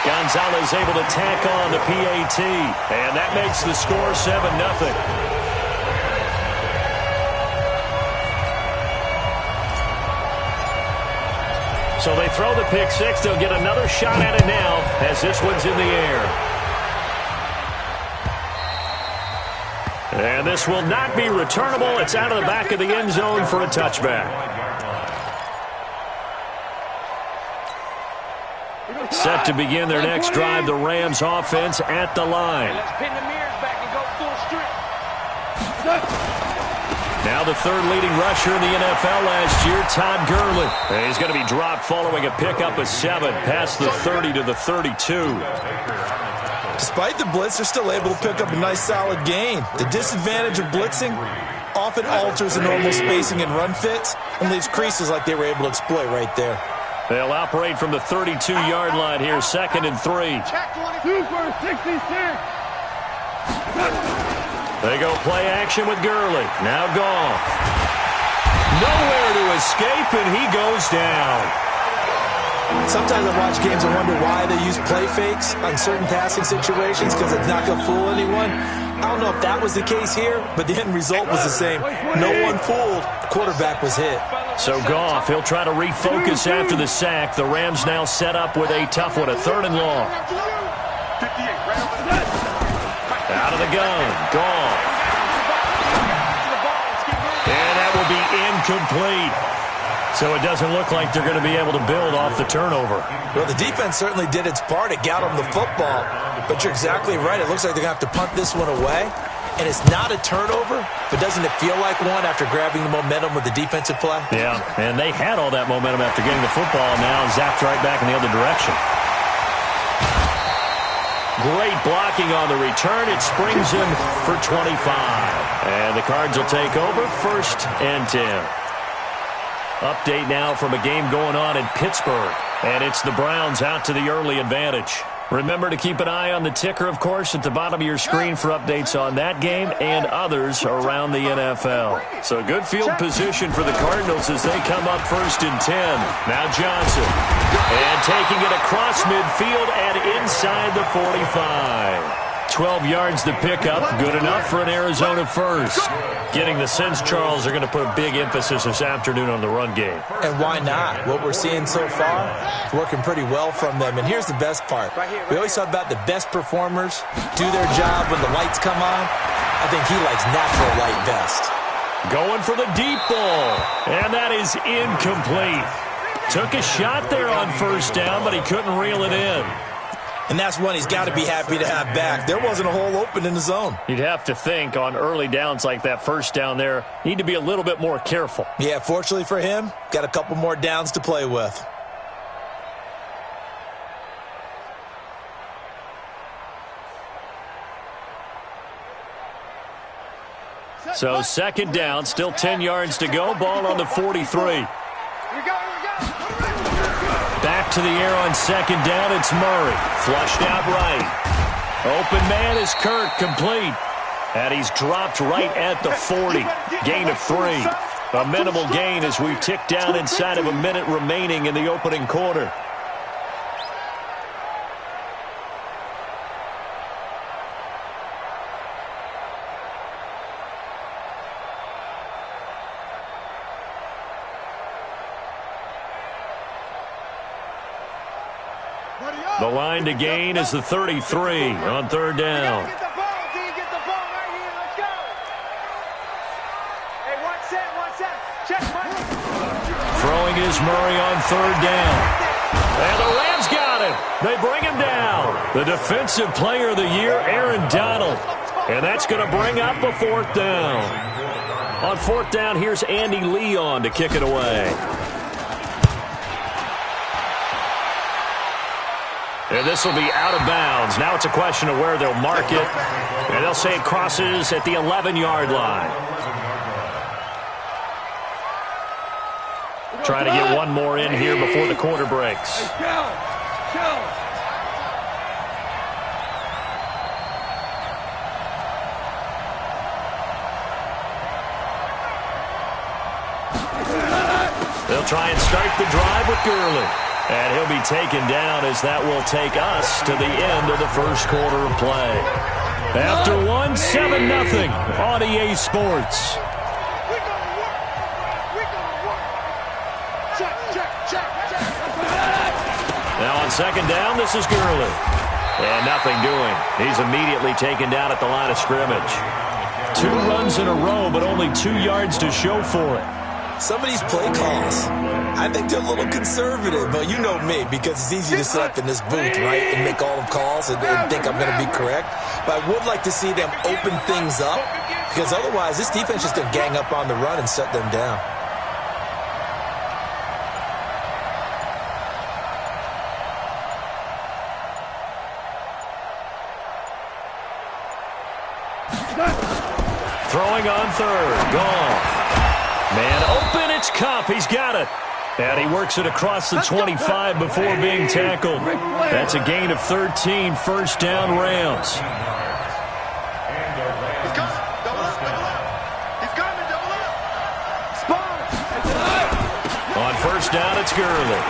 Gonzalez able to tack on the PAT, and that makes the score 7-0. So they throw the pick six. They'll get another shot at it now as this one's in the air. And this will not be returnable. It's out of the back of the end zone for a touchback. Set to begin their next drive, the Rams offense at the line. Let's pin the mirrors back and go full strip. Now the third leading rusher in the NFL last year, Todd Gurley. And he's going to be dropped following a pickup of 7 past the 30 to the 32. Despite the blitz, they're still able to pick up a nice solid gain. The disadvantage of blitzing often alters the normal spacing and run fits and leaves creases like they were able to exploit right there. They'll operate from the 32-yard line here, 2nd and 3. Check 22 for 66. They go play action with Gurley. Now Goff. Nowhere to escape, and he goes down. Sometimes I watch games and wonder why they use play fakes on certain passing situations because it's not going to fool anyone. I don't know if that was the case here, but the end result was the same. No one fooled. The quarterback was hit. So Goff, he'll try to refocus after the sack. The Rams now set up with a tough one, a 3rd and long. Out of the gun, Goff. And that will be incomplete. So it doesn't look like they're going to be able to build off the turnover. Well, the defense certainly did its part. It got them the football. But you're exactly right. It looks like they're going to have to punt this one away. And it's not a turnover, but doesn't it feel like one after grabbing the momentum with the defensive play? Yeah, and they had all that momentum after getting the football, and now zapped right back in the other direction. Great blocking on the return. It springs him for 25. And the Cards will take over, 1st and 10. Update now from a game going on in Pittsburgh. And it's the Browns out to the early advantage. Remember to keep an eye on the ticker, of course, at the bottom of your screen for updates on that game and others around the NFL. So good field position for the Cardinals as they come up 1st and 10. Now Johnson. And taking it across midfield and inside the 45. 12 yards to pick up. Good enough for an Arizona first. Getting the sense, Charles, are going to put a big emphasis this afternoon on the run game. And why not? What we're seeing so far is working pretty well from them. And here's the best part. We always talk about the best performers do their job when the lights come on. I think he likes natural light best. Going for the deep ball. And that is incomplete. Took a shot there on 1st down, but he couldn't reel it in. And that's one he's got to be happy to have back. There wasn't a hole open in the zone. You'd have to think on early downs like that 1st down there, need to be a little bit more careful. Yeah, fortunately for him, got a couple more downs to play with. So 2nd down, still 10 yards to go. Ball on the 43. Back to the air on 2nd down, it's Murray. Flushed out right. Open man is Kirk, complete. And he's dropped right at the 40. Gain of 3. A minimal gain as we tick down inside of a minute remaining in the opening quarter. The line to gain is the 33 on 3rd down. Throwing is Murray on 3rd down. And the Rams got him. They bring him down. The defensive player of the year, Aaron Donald. And that's going to bring up a 4th down. On 4th down, here's Andy Leon to kick it away. And this will be out of bounds. Now it's a question of where they'll mark it. And they'll say it crosses at the 11-yard line. Trying to get one more in here before the quarter breaks. They'll try and start the drive with Gurley. And he'll be taken down as that will take us to the end of the first quarter of play. After one, 7-0 on EA Sports. Now on second down, this is Gurley. And nothing doing. He's immediately taken down at the line of scrimmage. 2 runs in a row, but only 2 yards to show for it. Some of these play calls, I think they're a little conservative, but you know me, because it's easy to sit up in this booth, right, and make all the calls and think I'm going to be correct. But I would like to see them open things up, because otherwise this defense is going to gang up on the run and shut them down. Throwing on third. Goff. Man open, it's Kupp. He's got it. And he works it across the 25 before being tackled. That's a gain of 13, first down Rams. On first down, it's Gurley.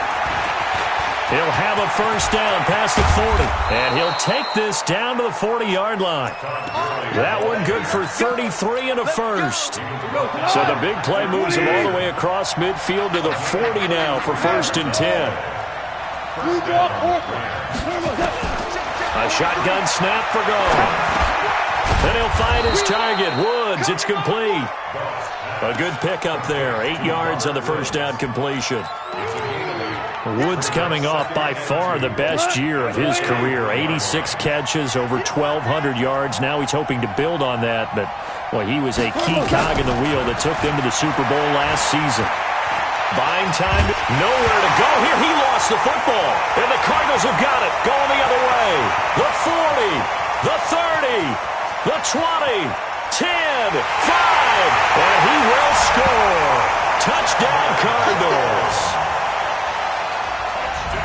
He'll have a first down past the 40. And he'll take this down to the 40-yard line. That one good for 33 and a first. So the big play moves him all the way across midfield to the 40 now for first and 10. A shotgun snap for Goff. Then he'll find his target. Woods, it's complete. A good pickup there. 8 yards on the first down completion. Woods coming off by far the best year of his career. 86 catches, over 1,200 yards. Now he's hoping to build on that, but well, he was a key cog in the wheel that took them to the Super Bowl last season. Buying time, nowhere to go here. He lost the football, and the Cardinals have got it. Going the other way. The 40, the 30, the 20, 10, 5, and he will score. Touchdown, Cardinals.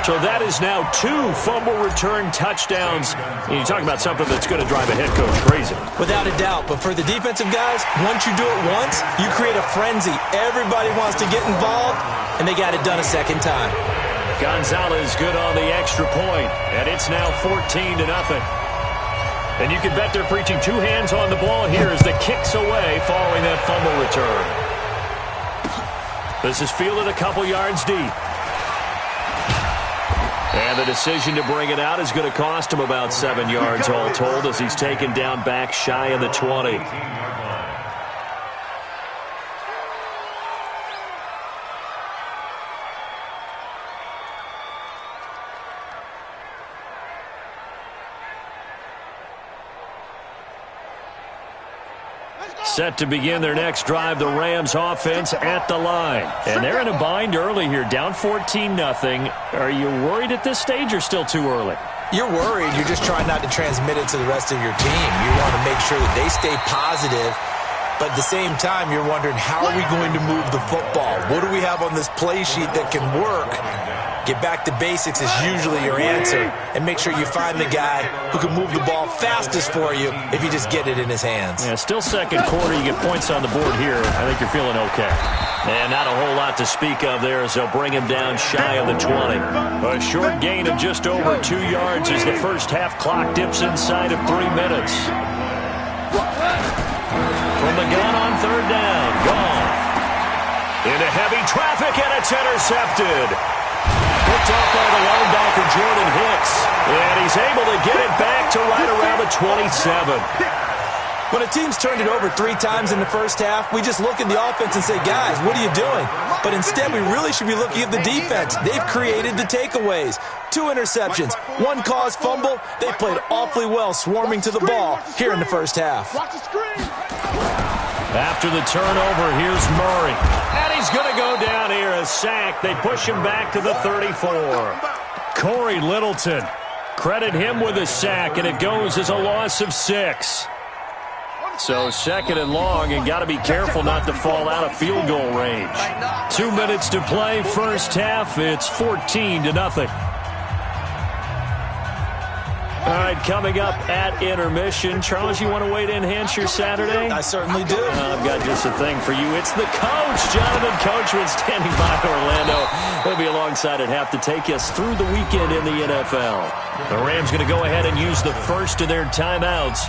So that is now 2 fumble return touchdowns. And you talk about something that's going to drive a head coach crazy. Without a doubt. But for the defensive guys, once you do it once, you create a frenzy. Everybody wants to get involved, and they got it done a second time. Gonzalez good on the extra point, and it's now 14-0. And you can bet they're preaching 2 hands on the ball here as the kick's away following that fumble return. This is fielded a couple yards deep. And the decision to bring it out is going to cost him about 7 yards all told as he's taken down back shy of the 20. Set to begin their next drive, the Rams offense at the line. And they're in a bind early here, down 14-0. Are you worried at this stage or still too early? You're worried. You're just trying not to transmit it to the rest of your team. You want to make sure that they stay positive. But at the same time, you're wondering, how are we going to move the football? What do we have on this play sheet that can work? Get back to basics is usually your answer. And make sure you find the guy who can move the ball fastest for you if you just get it in his hands. Yeah, still second quarter. You get points on the board here. I think you're feeling okay. And not a whole lot to speak of there as they'll bring him down shy of the 20. A short gain of just over 2 yards as the first half clock dips inside of 3 minutes. From the gun on third down, Goff. Into heavy traffic, and it's intercepted. Picked off by the linebacker, Jordan Hicks. And he's able to get it back to right around the 27. When a team's turned it over 3 times in the first half, we just look at the offense and say, guys, what are you doing? But instead, we really should be looking at the defense. They've created the takeaways. 2 interceptions, 1 caused fumble. They played awfully well swarming to the ball here in the first half. After the turnover, here's Murray. And he's going to go down here, a sack. They push him back to the 34. Corey Littleton. Credit him with a sack, and it goes as a loss of 6. So second and long, and got to be careful not to fall out of field goal range. 2 minutes to play, first half. It's 14-0. All right, coming up at intermission. Charles, you want to wait to enhance your Saturday? I certainly do. I've got just a thing for you. It's the coach, Jonathan Coachman, standing by Orlando. He'll be alongside at half to take us through the weekend in the NFL. The Rams going to go ahead and use the first of their timeouts.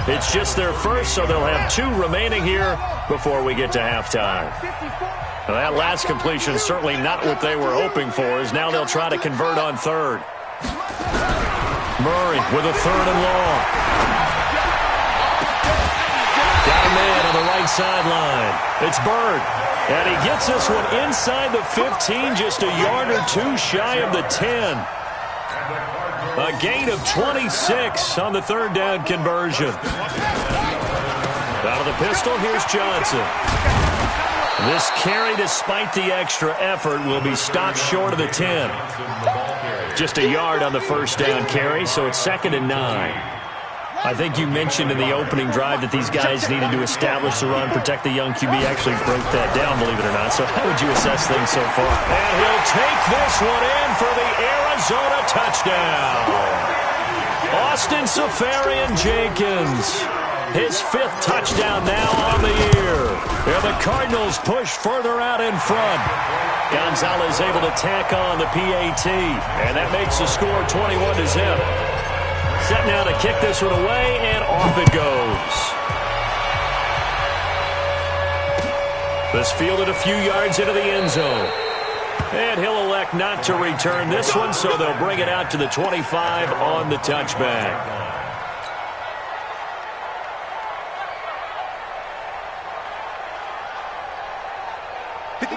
It's just their first, so they'll have 2 remaining here before we get to halftime. Now, that last completion is certainly not what they were hoping for, as now they'll try to convert on third. Murray with a 3rd and long. Got a man on the right sideline. It's Bird. And he gets this one inside the 15, just a yard or 2 shy of the 10. A gain of 26 on the 3rd down conversion. Out of the pistol, here's Johnson. This carry, despite the extra effort, will be stopped short of the 10. Just a yard on the 1st down carry, so it's 2nd and 9. I think you mentioned in the opening drive that these guys needed to establish the run, protect the young QB. Actually broke that down, believe it or not. So how would you assess things so far? And he'll take this one in for the Arizona touchdown. Austin Seferian-Jenkins. His 5th touchdown now on the year. And the Cardinals push further out in front. Gonzalez able to tack on the PAT. And that makes the score 21-0. Set now to kick this one away, and off it goes. This fielded a few yards into the end zone. And he'll elect not to return this one, so they'll bring it out to the 25 on the touchback.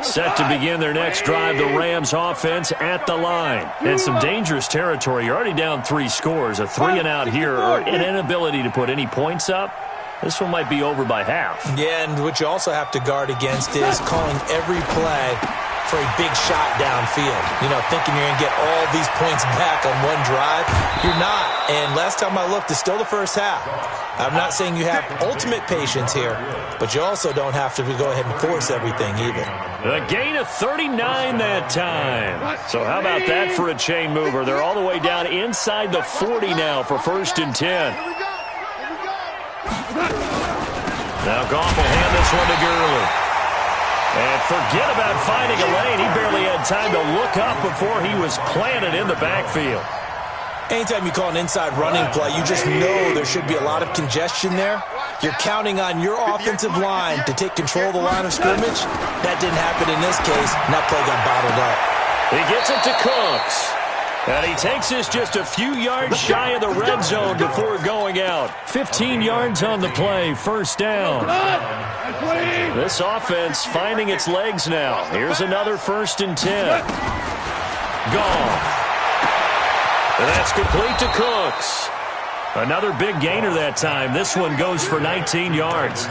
Set to begin their next drive, the Rams offense at the line. And some dangerous territory. You're already down 3 scores. A 3 and out here, or an inability to put any points up. This one might be over by half. Yeah, and what you also have to guard against is calling every play for a big shot downfield. You know, thinking you're going to get all these points back on one drive. You're not. And last time I looked, it's still the first half. I'm not saying you have ultimate patience here, but you also don't have to go ahead and force everything either. A gain of 39 that time. So how about that for a chain mover? They're all the way down inside the 40 now for 1st and 10. Now Goff will hand this one to Gurley. And forget about finding a lane. He barely had time to look up before he was planted in the backfield. Anytime you call an inside running play, you just know there should be a lot of congestion there. You're counting on your offensive line to take control of the line of scrimmage. That didn't happen in this case, and that play got bottled up. He gets it to Cooks. And he takes this just a few yards shy of the red zone before going out. 15 yards on the play, 1st down. This offense finding its legs now. Here's another 1st and 10. Goff. And that's complete to Cooks. Another big gainer that time. This one goes for 19 yards.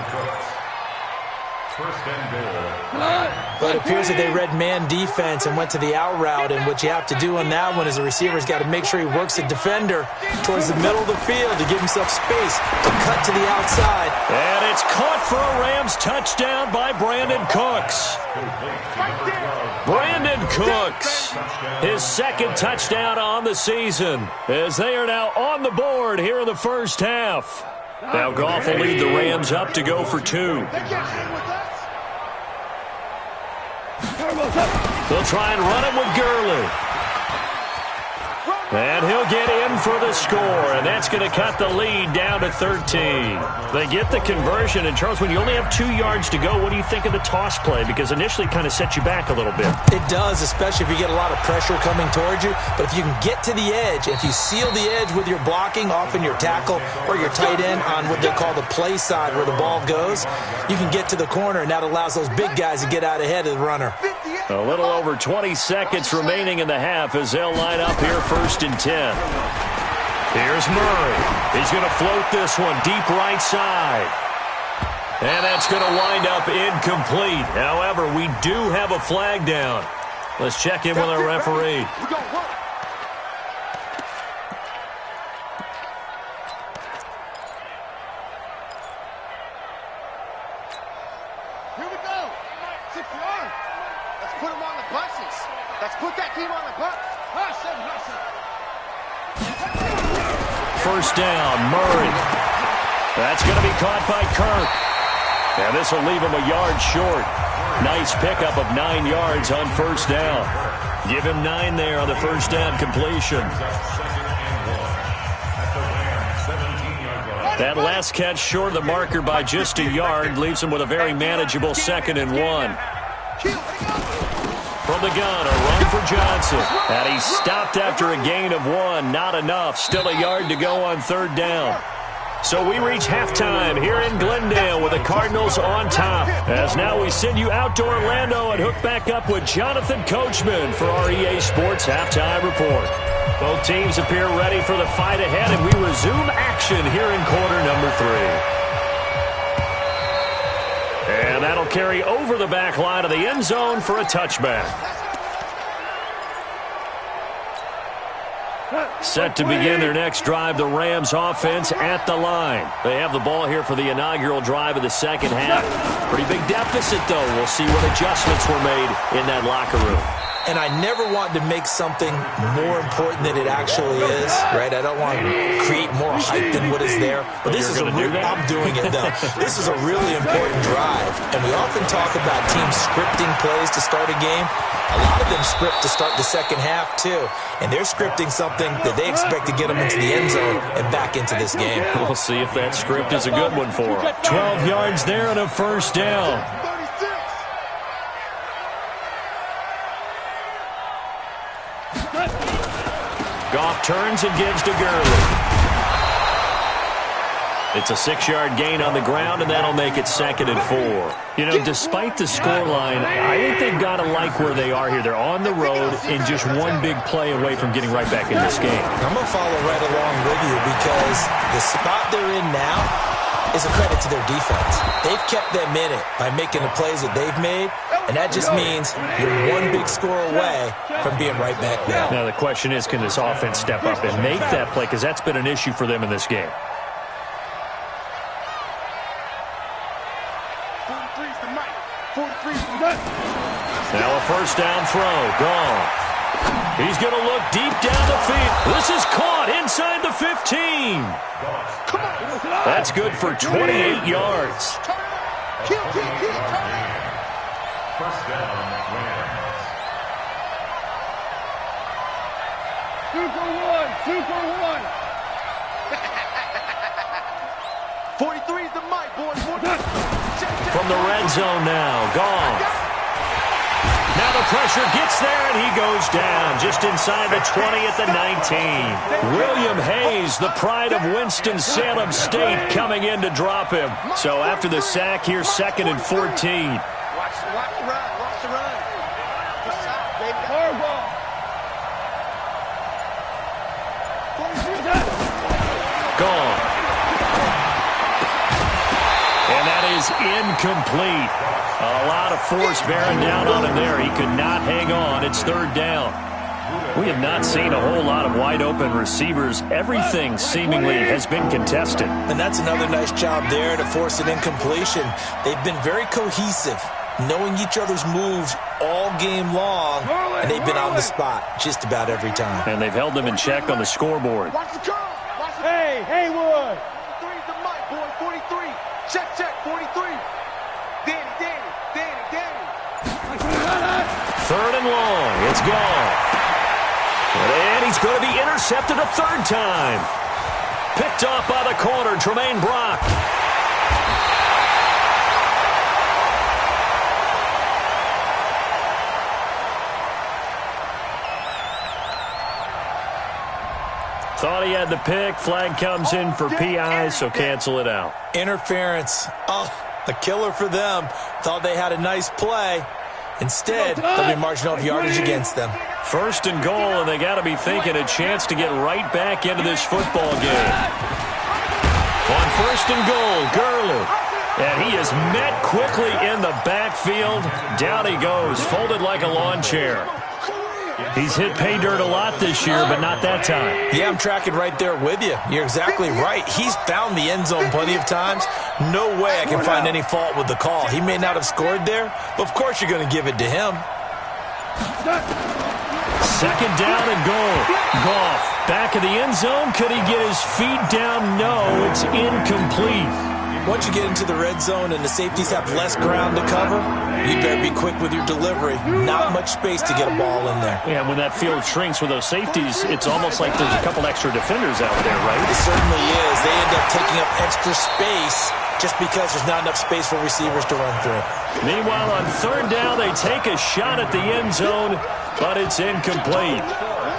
But it appears that they read man defense and went to the out route, and what you have to do on that one is the receiver's got to make sure he works the defender towards the middle of the field to give himself space to cut to the outside. And it's caught for a Rams touchdown by Brandon Cooks. Brandon Cooks, his 2nd touchdown on the season, as they are now on the board here in the 1st half. Now Goff will lead the Rams up to go for 2. They'll try and run him with Gurley. And he'll get in for the score, and that's going to cut the lead down to 13. They get the conversion, and Charles, when you only have 2 yards to go, what do you think of the toss play? Because initially it kind of set you back a little bit. It does, especially if you get a lot of pressure coming towards you. But if you can get to the edge, if you seal the edge with your blocking, often your tackle or your tight end on what they call the play side where the ball goes, you can get to the corner, and that allows those big guys to get out ahead of the runner. A little over 20 seconds remaining in the half as they'll line up here 1st and 10. Here's Murray. He's going to float this one deep right side. And that's going to wind up incomplete. However, we do have a flag down. Let's check in with our referee. Here we go. 6 yards. Let's put them on the buses. Let's put that team on the bus. first down. Murray. That's going to be caught by Kirk. And this will leave him a yard short. Nice pickup of 9 yards on first down. Give him 9 there on the first down completion. That last catch short of the marker by just a yard leaves him with a very manageable 2nd and 1. From the gun, a run for Johnson. And he's stopped after a gain of 1. Not enough. Still a yard to go on third down. So we reach halftime here in Glendale with the Cardinals on top. As now we send you out to Orlando and hook back up with Jonathan Coachman for our EA Sports Halftime Report. Both teams appear ready for the fight ahead, and we resume action here in quarter number 3. And that'll carry over the back line of the end zone for a touchback. Set to begin their next drive, the Rams offense at the line. They have the ball here for the inaugural drive of the second half. Pretty big deficit, though. We'll see what adjustments were made in that locker room. And I never want to make something more important than it actually is, right? I don't want to create more hype than what is there. But this is I'm doing it, though. This is a really important drive. And we often talk about teams scripting plays to start a game. A lot of them script to start the second half, too. And they're scripting something that they expect to get them into the end zone and back into this game. We'll see if that script is a good one for them. 12 yards there and a first down. Goff turns and gives to Gurley. It's a 6-yard gain on the ground, and that'll make it 2nd and 4. You know, despite the scoreline, I think they've got to like where they are here. They're on the road and just one big play away from getting right back in this game. I'm going to follow right along with you because the spot they're in now is a credit to their defense. They've kept them in it by making the plays that they've made, and that just means you're one big score away from being right back there. Now, the question is, can this offense step up and make that play? Because that's been an issue for them in this game. 43's the mic. 43's the mic. Now a first down throw. Gone. He's going to look deep down the field. This is caught inside the 15. That's good for 28 yards. Kill, turn. First down, Rams. 2 for 1. 43's the mic, boys. From the red zone now. Goff. Now the pressure gets there, and he goes down just inside the 20 at the 19. William Hayes, the pride of Winston-Salem State, coming in to drop him. So after the sack, here's 2nd and 14. Watch the run. Watch the run. Good shot, baby. Gone. And that is incomplete. A lot of force bearing down on him there. He could not hang on. It's 3rd down. We have not seen a whole lot of wide-open receivers. Everything seemingly has been contested. And that's another nice job there to force an incompletion. They've been very cohesive, knowing each other's moves all game long, and they've been on the spot just about every time. And they've held them in check on the scoreboard. Watch the curl. Hey, Haywood. 43's the mic, boy. 43. Check, 43. Danny. 3rd and long. It's gone. And he's going to be intercepted a 3rd time. Picked off by the corner, Tremaine Brock. Thought he had the pick. Flag comes in for PI, so cancel it out. Interference. Oh, a killer for them. Thought they had a nice play. Instead, they'll be marching off yardage against them. 1st and goal, and they got to be thinking a chance to get right back into this football game. On 1st and goal, Gurley. And he is met quickly in the backfield. Down he goes, folded like a lawn chair. He's hit pay dirt a lot this year, but not that time. Yeah, I'm tracking right there with you. You're exactly right. He's found the end zone plenty of times. No way I can find any fault with the call. He may not have scored there, but of course you're going to give it to him. second down and goal. Goff back in the end zone. Could he get his feet down? No, it's incomplete. Once you get into the red zone and the safeties have less ground to cover, you better be quick with your delivery. Not much space to get a ball in there. Yeah, when that field shrinks with those safeties, it's almost like there's a couple extra defenders out there, right? It certainly is. They end up taking up extra space just because there's not enough space for receivers to run through. Meanwhile, on third down, they take a shot at the end zone, but it's incomplete.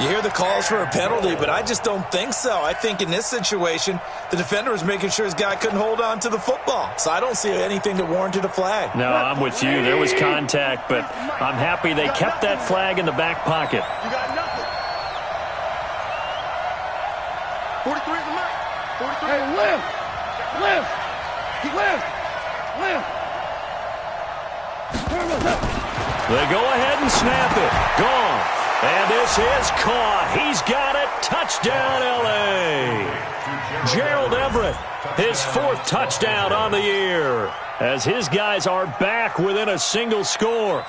You hear the calls for a penalty, but I just don't think so. I think in this situation, the defender was making sure his guy couldn't hold on to the football. So I don't see anything that warranted a flag. No, I'm with you. There was contact, but I'm happy they kept that flag in the back pocket. You got nothing. 43 is the mic. 43. Hey, lift. Lift. Lift. Lift. They go ahead and snap it. Gone. And this is caught. He's got it. Touchdown, L.A. Gerald Everett, his fourth touchdown on the year, as his guys are back within a single score.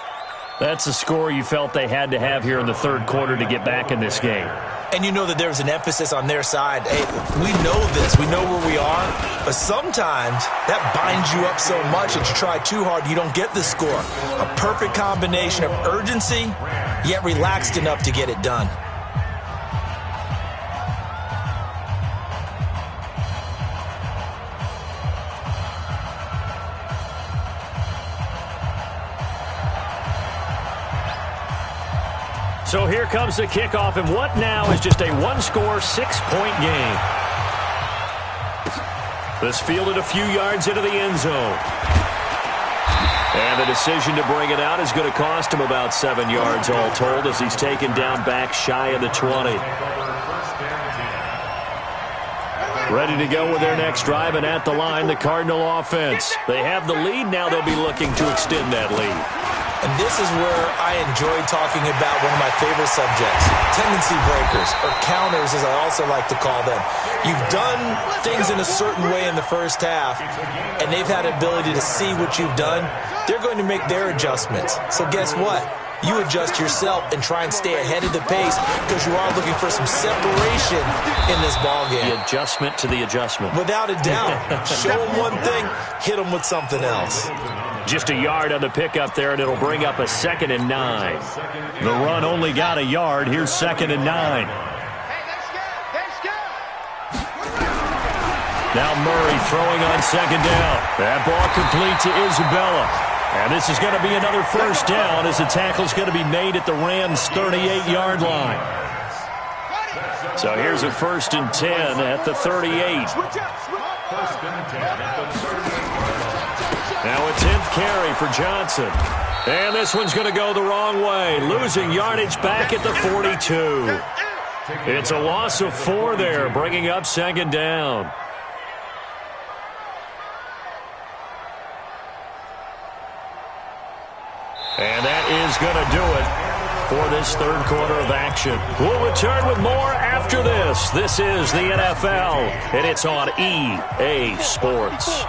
That's a score you felt they had to have here in the third quarter to get back in this game. And you know that there's an emphasis on their side. Hey, we know this. We know where we are. But sometimes that binds you up so much that you try too hard, you don't get the score. A perfect combination of urgency, yet relaxed enough to get it done. So here comes the kickoff, and what now is just a one-score, 6-point game. This fielded a few yards into the end zone. And the decision to bring it out is going to cost him about 7 yards all told, as he's taken down back shy of the 20. Ready to go with their next drive, and at the line, the Cardinal offense. They have the lead. Now they'll be looking to extend that lead. And this is where I enjoy talking about one of my favorite subjects, tendency breakers, or counters as I also like to call them. You've done things in a certain way in the first half, and they've had the ability to see what you've done. They're going to make their adjustments. So guess what? You adjust yourself and try and stay ahead of the pace because you are looking for some separation in this ballgame. The adjustment to the adjustment. Without a doubt. Show them one thing, hit them with something else. Just a yard on the pickup there, and it'll bring up a 2nd and 9. The run only got a yard. Here's 2nd and 9. Now Murray throwing on 2nd down. That ball complete to Isabella. And this is going to be another first down as the tackle's going to be made at the Rams' 38-yard line. So here's a 1st and 10 at the 38. Now a 10th carry for Johnson. And this one's going to go the wrong way, losing yardage back at the 42. It's a loss of 4 there, bringing up 2nd down. And that is going to do it for this third quarter of action. We'll return with more after this. This is the NFL, and it's on EA Sports.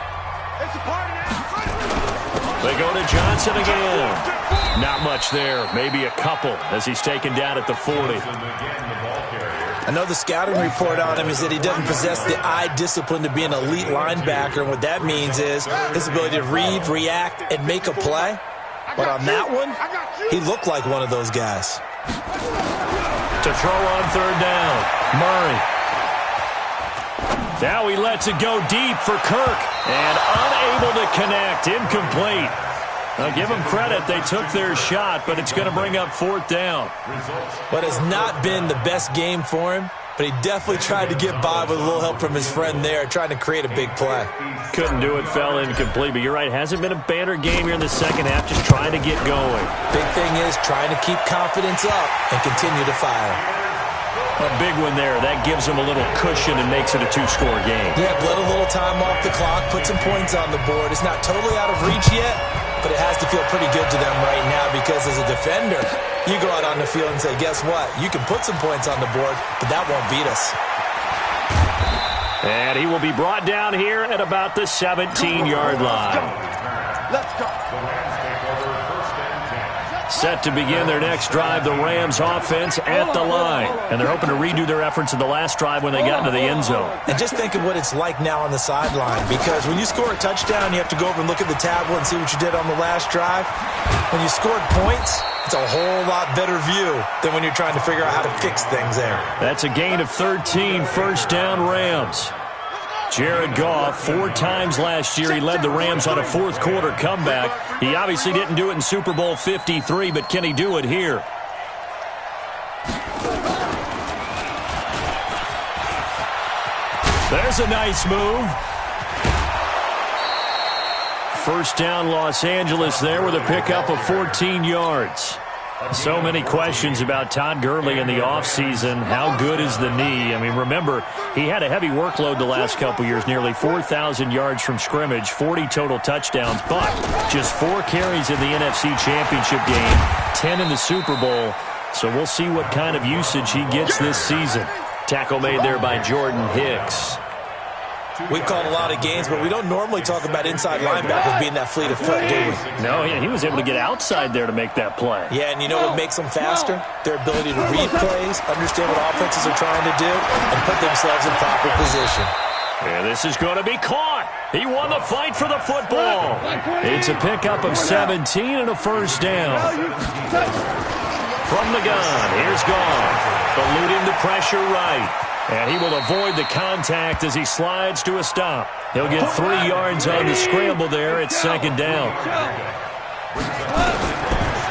They go to Johnson again. Not much there, maybe a couple, as he's taken down at the 40. I know the scouting report on him is that he doesn't possess the eye discipline to be an elite linebacker, and what that means is his ability to read, react, and make a play. But on that one, he looked like one of those guys. To throw on 3rd down, Murray. Now he lets it go deep for Kirk, and unable to connect, incomplete. Now give them credit, they took their shot, but it's going to bring up 4th down. But it's not been the best game for him, but he definitely tried to get by with a little help from his friend there, trying to create a big play. Couldn't do it, fell incomplete, but you're right, hasn't been a banner game here in the second half, just trying to get going. Big thing is trying to keep confidence up and continue to fire. A big one there. That gives them a little cushion and makes it a 2-score game. Yeah, let a little time off the clock, put some points on the board. It's not totally out of reach yet, but it has to feel pretty good to them right now because as a defender, you go out on the field and say, guess what? You can put some points on the board, but that won't beat us. And he will be brought down here at about the 17-yard line. Let's go. Set to begin their next drive, the Rams offense at the line. And they're hoping to redo their efforts in the last drive when they got into the end zone. And just think of what it's like now on the sideline, because when you score a touchdown, you have to go over and look at the tablet and see what you did on the last drive. When you scored points, it's a whole lot better view than when you're trying to figure out how to fix things there. That's a gain of 13, first down Rams. Jared Goff, 4 times last year, he led the Rams on a fourth-quarter comeback. He obviously didn't do it in Super Bowl 53, but can he do it here? There's a nice move. First down Los Angeles there with a pickup of 14 yards. So many questions about Todd Gurley in the offseason. How good is the knee? I mean, remember, he had a heavy workload the last couple years, nearly 4,000 yards from scrimmage, 40 total touchdowns, but just 4 carries in the NFC Championship game, 10 in the Super Bowl. So we'll see what kind of usage he gets this season. Tackle made there by Jordan Hicks. We've called a lot of games, but we don't normally talk about inside linebackers being that fleet of foot, do we? No, yeah, he was able to get outside there to make that play. Yeah, and you know what makes them faster? Their ability to read plays, understand what offenses are trying to do, and put themselves in proper position. Yeah, this is going to be caught. He won the fight for the football. It's a pickup of 17 and a first down. From the gun, here's Goff. Eluding the pressure right. And he will avoid the contact as he slides to a stop. He'll get 3 yards on the scramble there at second down.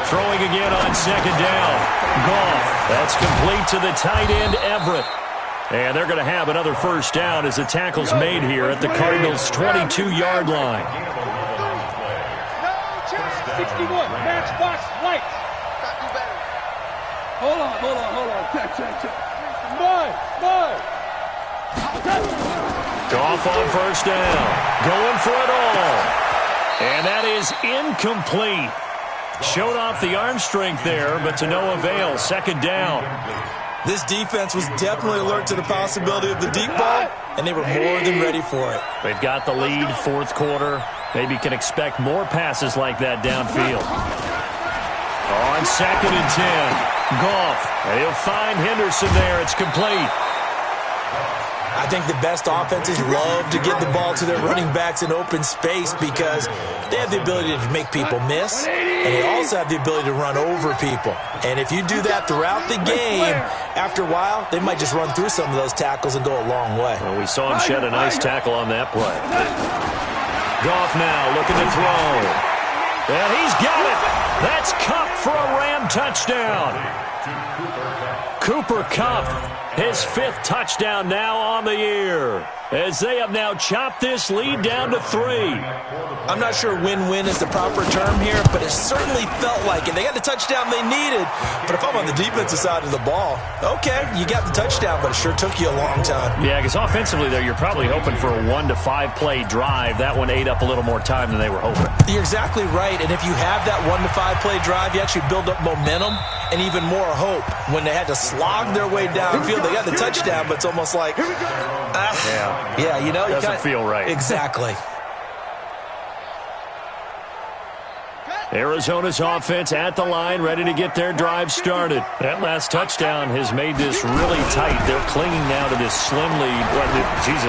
Throwing again on second down. Goff. That's complete to the tight end, Everett. And they're going to have another first down as the tackle's made here at the Cardinals' 22-yard line. 61, matchbox lights. Hold on. Check. Goff on first down. Going for it all. And that is incomplete. Showed off the arm strength there, but to no avail. Second down. This defense was definitely alert to the possibility of the deep ball, and they were more than ready for it. They've got the lead, fourth quarter. Maybe can expect more passes like that downfield. On second and 10. Goff. And he'll find Henderson there. It's complete. I think the best offenses love to get the ball to their running backs in open space because they have the ability to make people miss, and they also have the ability to run over people. And if you do that throughout the game, after a while, they might just run through some of those tackles and go a long way. Well, we saw him shed a nice tackle on that play. Goff now looking to throw. And he's got it. That's Kupp for a Ram touchdown. Cooper Kupp, his 5th touchdown now on the year, as they have now chopped this lead down to 3. I'm not sure win-win is the proper term here, but it certainly felt like it. They got the touchdown they needed, but if I'm on the defensive side of the ball, okay, you got the touchdown, but it sure took you a long time. Yeah, because offensively there, you're probably hoping for a 1 to 5 play drive. That one ate up a little more time than they were hoping. You're exactly right, and if you have that 1 to 5 play drive, you actually build up momentum and even more hope. When they had to slog their way downfield, they got the touchdown, but it's almost like, yeah, you know, doesn't feel right. Exactly. Arizona's offense at the line, ready to get their drive started. That last touchdown has made this really tight. They're clinging now to this slim lead.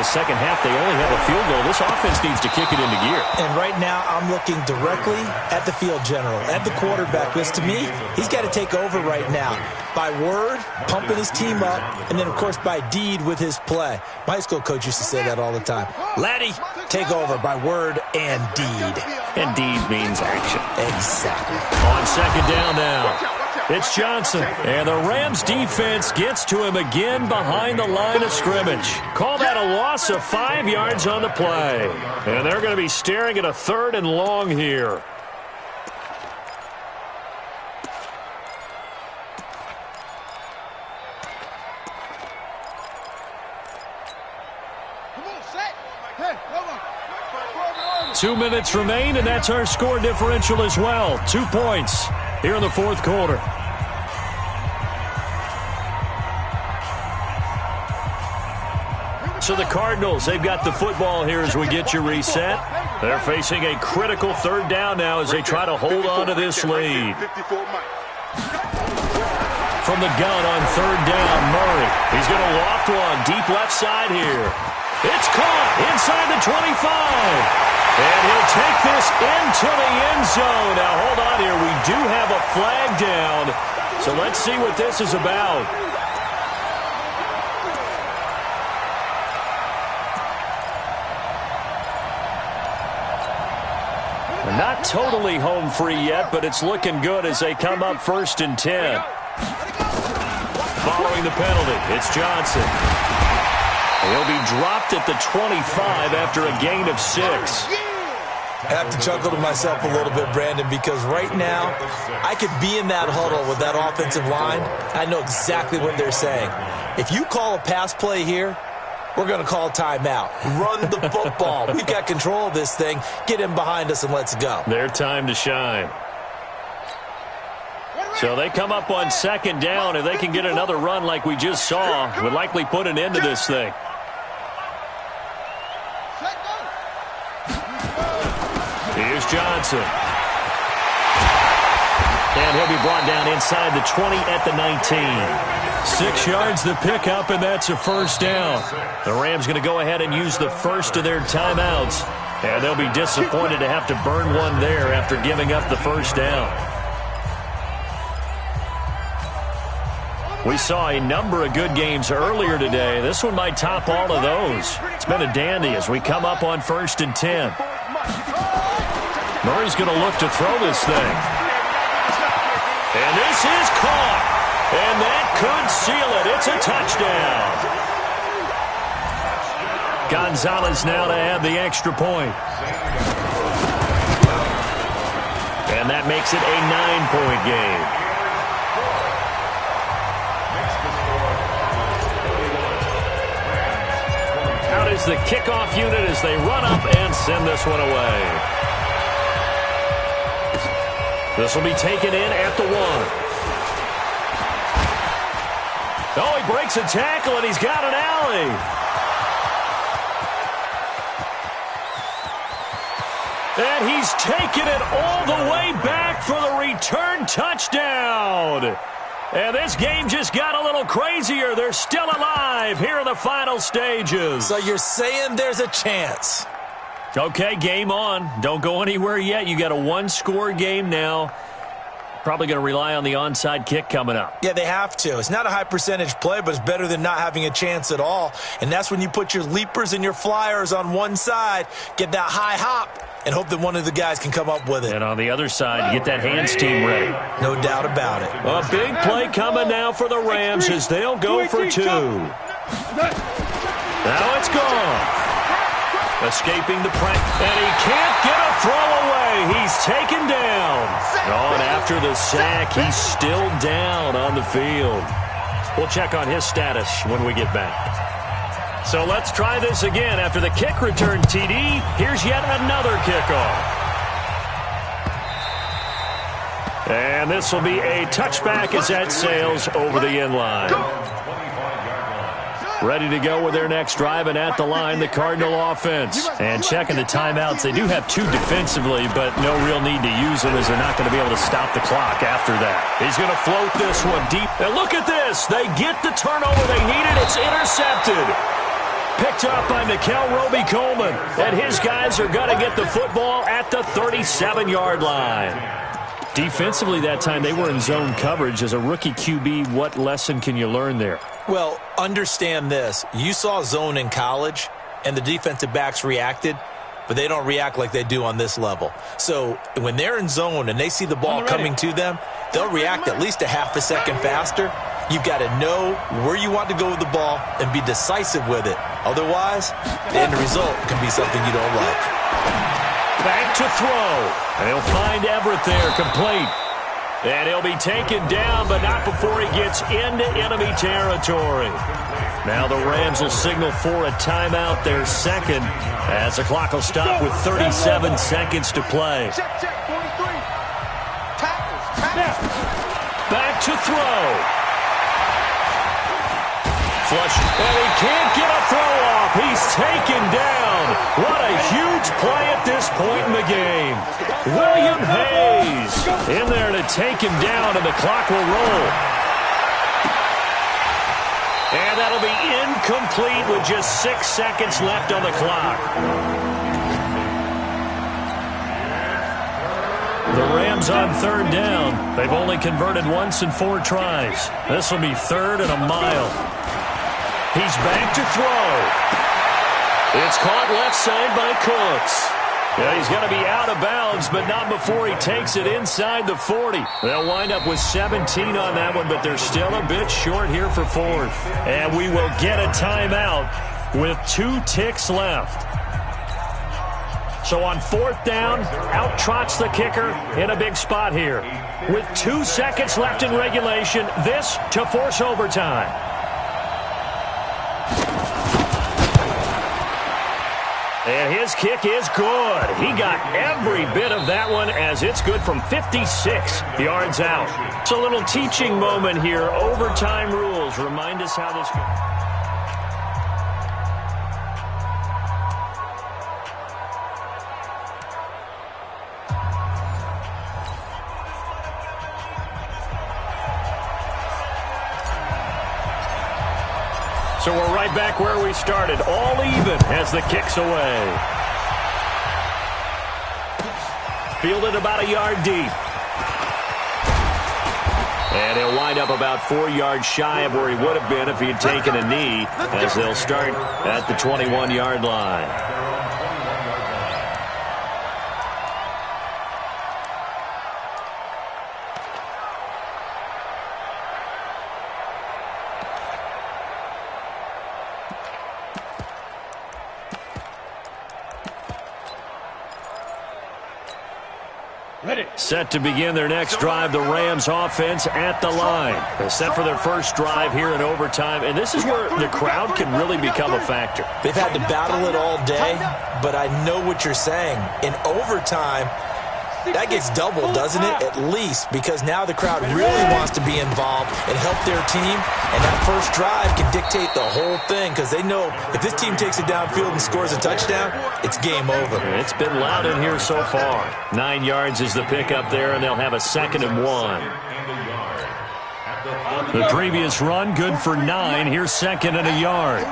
Second half, they only have a field goal. This offense needs to kick it into gear. And right now, I'm looking directly at the field general, at the quarterback, because to me, he's got to take over right now. By word, pumping his team up, and then, of course, by deed with his play. My high school coach used to say that all the time. Laddie, take over by word and deed. And deed means action. Exactly. On second down now, it's Johnson. And the Rams defense gets to him again behind the line of scrimmage. Call that a loss of 5 yards on the play. And they're going to be staring at a 3rd and long here. Come on, set. Hey, come on. 2 minutes remain, and that's our score differential as well. 2 points here in the fourth quarter. So the Cardinals, they've got the football here as we get you reset. They're facing a critical third down now as they try to hold on to this lead. From the gun on third down, Murray. He's going to loft one deep left side here. It's caught inside the 25. And he'll take this into the end zone. Now, hold on here. We do have a flag down. So let's see what this is about. Not totally home free yet, but it's looking good as they come up 1st and 10. Following the penalty, it's Johnson. He'll be dropped at the 25 after a gain of 6. I have to chuckle to myself a little bit, Brandon, because right now I could be in that huddle with that offensive line. I know exactly what they're saying. If you call a pass play here, we're going to call timeout. Run the football. We've got control of this thing. Get him behind us and let's go. Their time to shine. So they come up on 2nd down. If they can get another run like we just saw, would likely put an end to this thing. Here's Johnson. And he'll be brought down inside the 20 at the 19. 6 yards the pickup, and that's a 1st down. The Rams going to go ahead and use the first of their timeouts. And they'll be disappointed to have to burn one there after giving up the 1st down. We saw a number of good games earlier today. This one might top all of those. It's been a dandy as we come up on 1st and 10. Murray's going to look to throw this thing. And this is caught. And that could seal it. It's a touchdown. Gonzalez now to add the extra point. And that makes it a 9-point game. Out is the kickoff unit as they run up and send this one away. This will be taken in at the 1. Oh, he breaks a tackle, and he's got an alley. And he's taken it all the way back for the return touchdown. And this game just got a little crazier. They're still alive here in the final stages. So you're saying there's a chance? Okay, game on. Don't go anywhere yet. You got a 1-score game now. Probably going to rely on the onside kick coming up. Yeah, they have to. It's not a high percentage play, but it's better than not having a chance at all. And that's when you put your leapers and your flyers on one side, get that high hop, and hope that one of the guys can come up with it. And on the other side, you get that hands team ready. No doubt about it. A big play coming now for the Rams as they'll go for 2. Now it's gone. Escaping the pressure, and he can't get a throw away. He's taken down. And after the sack, he's still down on the field. We'll check on his status when we get back. So let's try this again. After the kick return TD, here's yet another kickoff. And this will be a touchback as that sails over the end line. Ready to go with their next drive, and at the line, the Cardinal offense. And checking the timeouts, they do have 2 defensively, but no real need to use them as they're not going to be able to stop the clock after that. He's going to float this one deep. And look at this. They get the turnover they needed. It's intercepted. Picked up by Mikel Roby-Coleman. And his guys are going to get the football at the 37-yard line. Defensively that time, they were in zone coverage. As a rookie QB, what lesson can you learn there? Well, understand this. You saw zone in college, and the defensive backs reacted, but they don't react like they do on this level. So when they're in zone and they see the ball coming to them, they'll react at least a half a second faster. You've got to know where you want to go with the ball and be decisive with it. Otherwise, the end result can be something you don't like. Back to throw. And he'll find Everett there, complete. And he'll be taken down, but not before he gets into enemy territory. Now the Rams will signal for a timeout, their second, as the clock will stop with 37 seconds to play. Check, 43. Tackles. Back to throw. flush, and he can't get a throw off. He's taken down. What a huge play at this point in the game. William Hayes in there to take him down, and the clock will roll. And that'll be incomplete with just 6 seconds left on the clock. The Rams on third down. They've only converted once in 4 tries. This will be 3rd and a mile. He's back to throw. It's caught left side by Cooks. Yeah, he's going to be out of bounds, but not before he takes it inside the 40. They'll wind up with 17 on that one, but they're still a bit short here for 4th. And we will get a timeout with 2 ticks left. So on 4th down, out trots the kicker in a big spot here. With 2 seconds left in regulation, this to force overtime. And his kick is good. He got every bit of that one as it's good from 56 yards out. It's a little teaching moment here. Overtime rules remind us how this goes. So we're right back where we started, all even as the kick's away. Fielded about a yard deep. And he'll wind up about 4 yards shy of where he would have been if he had taken a knee, as they'll start at the 21-yard line. Set to begin their next drive, the Rams offense at the line. They're set for their first drive here in overtime, and this is where the crowd can really become a factor. They've had to battle it all day, but I know what you're saying. In overtime, that gets doubled, doesn't it? At least, because now the crowd really wants to be involved and help their team, and that first drive can dictate the whole thing because they know if this team takes it downfield and scores a touchdown, it's game over. It's been loud in here so far. 9 yards is the pickup there, and they'll have a 2nd and 1. The previous run, good for 9. Here's 2nd and a yard.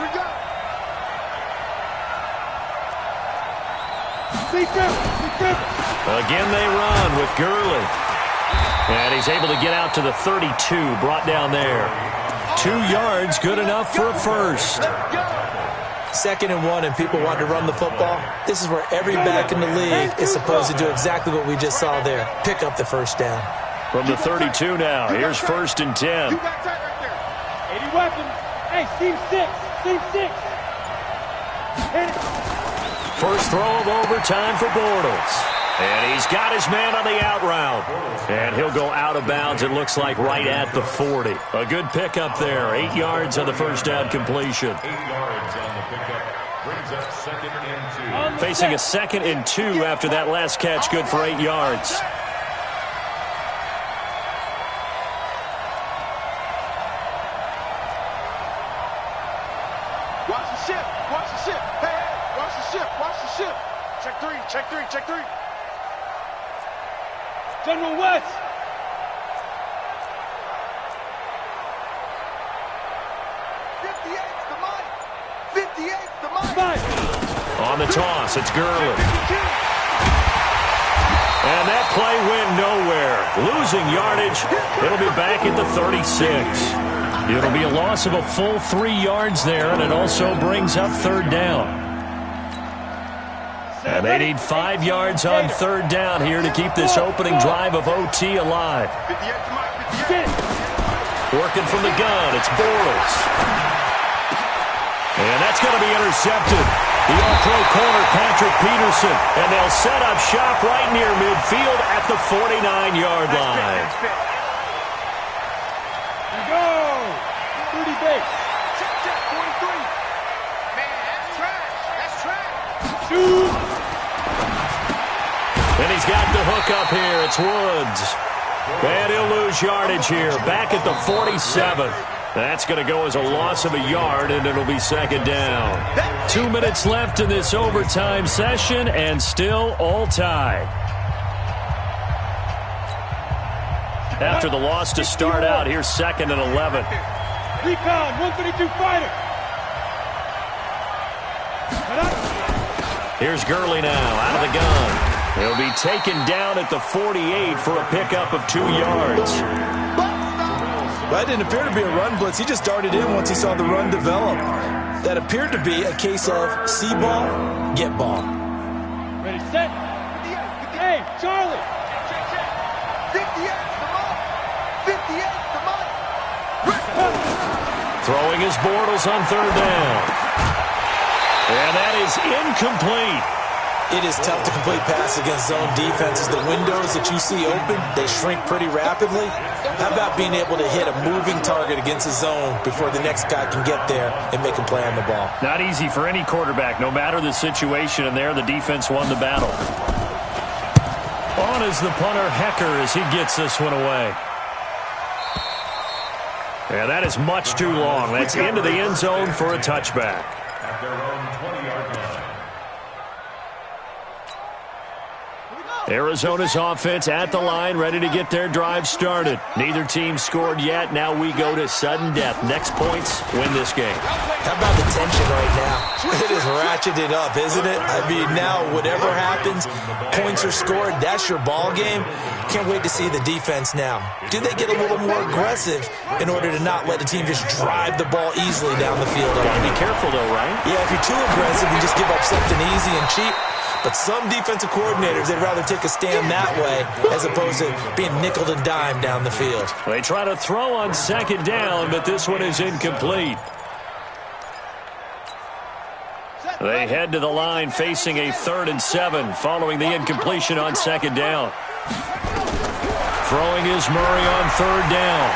Again they run with Gurley. And he's able to get out to the 32, brought down there. 2 yards, good enough for a first. 2nd and 1, and people want to run the football. This is where every back in the league is supposed to do exactly what we just saw there. Pick up the first down. From the 32 now, here's 1st and 10. 80 weapons. Hey, Steve 6. First throw of overtime for Bortles. And he's got his man on the out route. And he'll go out of bounds, it looks like, right at the 40. A good pickup there. 8 yards on the first down completion. 8 yards on the pickup. Brings up 2nd and 2. Facing a 2nd and 2 after that last catch, good for 8 yards. Watch the ship. Hey, watch the ship. Check 3. General West. On the toss, it's Gurley. And that play went nowhere. Losing yardage. It'll be back at the 36. It'll be a loss of a full 3 yards there, and it also brings up 3rd down. And they need 5 yards on 3rd down here to keep this opening drive of OT alive. Working from the gun, it's Bortles. And that's going to be intercepted. The all-pro corner, Patrick Peterson. And they'll set up shop right near midfield at the 49-yard line. Go! 30 base. Check, 43. Man, that's trash. Shoot! And he's got the hook up here. It's Woods. And he'll lose yardage here. Back at the 47. That's going to go as a loss of a yard, and it'll be second down. 2 minutes left in this overtime session, and still all tied. After the loss to start out, here's second and 11. 3-pound, 132 fighter. Here's Gurley now, out of the gun. He'll be taken down at the 48 for a pickup of 2 yards. Well, that didn't appear to be a run blitz. He just darted in once he saw the run develop. That appeared to be a case of see ball, get ball. Ready, set. Hey, Charlie. 58, come on. 58, come on. Throwing his Bortles on third down. And that is incomplete. It is tough to complete passes against zone defenses. The windows that you see open, they shrink pretty rapidly. How about being able to hit a moving target against a zone before the next guy can get there and make a play on the ball? Not easy for any quarterback, no matter the situation, and there the defense won the battle. On is the punter, Hecker, as he gets this one away. Yeah, that is much too long. That's into the end zone for a touchback. At their own 20-yard line. Arizona's offense at the line, ready to get their drive started. Neither team scored yet. Now we go to sudden death. Next points win this game. How about the tension right now? It is ratcheted up, isn't it? I mean, now whatever happens, points are scored. That's your ball game. Can't wait to see the defense now. Do they get a little more aggressive in order to not let the team just drive the ball easily down the field? Gotta be careful, though, right? Yeah, if you're too aggressive, you just give up something easy and cheap. But some defensive coordinators, they'd rather take a stand that way as opposed to being nickeled and dimed down the field. They try to throw on second down, but this one is incomplete. They head to the line facing a 3rd and 7 following the incompletion on second down. Throwing is Murray on 3rd down.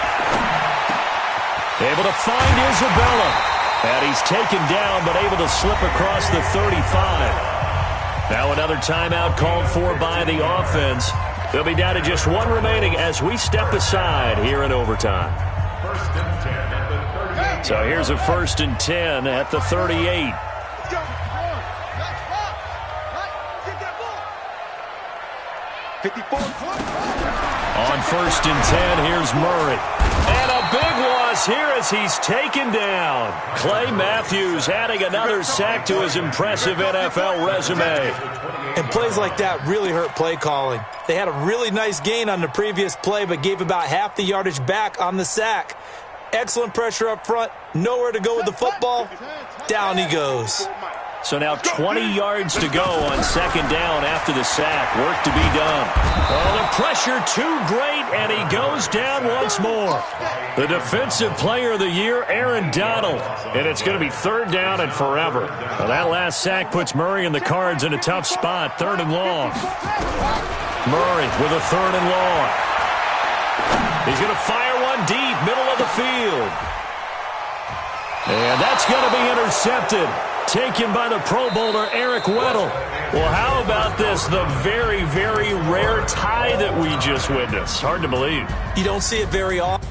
Able to find Isabella. And he's taken down but able to slip across the 35. Now another timeout called for by the offense. They'll be down to just 1 remaining as we step aside here in overtime. 1st and 10 at the 38. So here's a 1st and 10 at the 38. On 1st and 10, here's Murray. And a big loss here as he's taken down. Clay Matthews adding another sack to his impressive NFL resume. And plays like that really hurt play calling. They had a really nice gain on the previous play, but gave about half the yardage back on the sack. Excellent pressure up front. Nowhere to go with the football. Down he goes. So now 20 yards to go on second down after the sack. Work to be done. Oh, the pressure too great, and he goes down once more. The Defensive Player of the Year, Aaron Donald. And it's going to be 3rd down and forever. Well, that last sack puts Murray and the Cards in a tough spot. 3rd and long. Murray with a 3rd and long. He's going to fire one deep, middle of the field. And that's going to be intercepted. Taken by the Pro Bowler, Eric Weddle. Well, how about this? The very, very rare tie that we just witnessed. Hard to believe. You don't see it very often.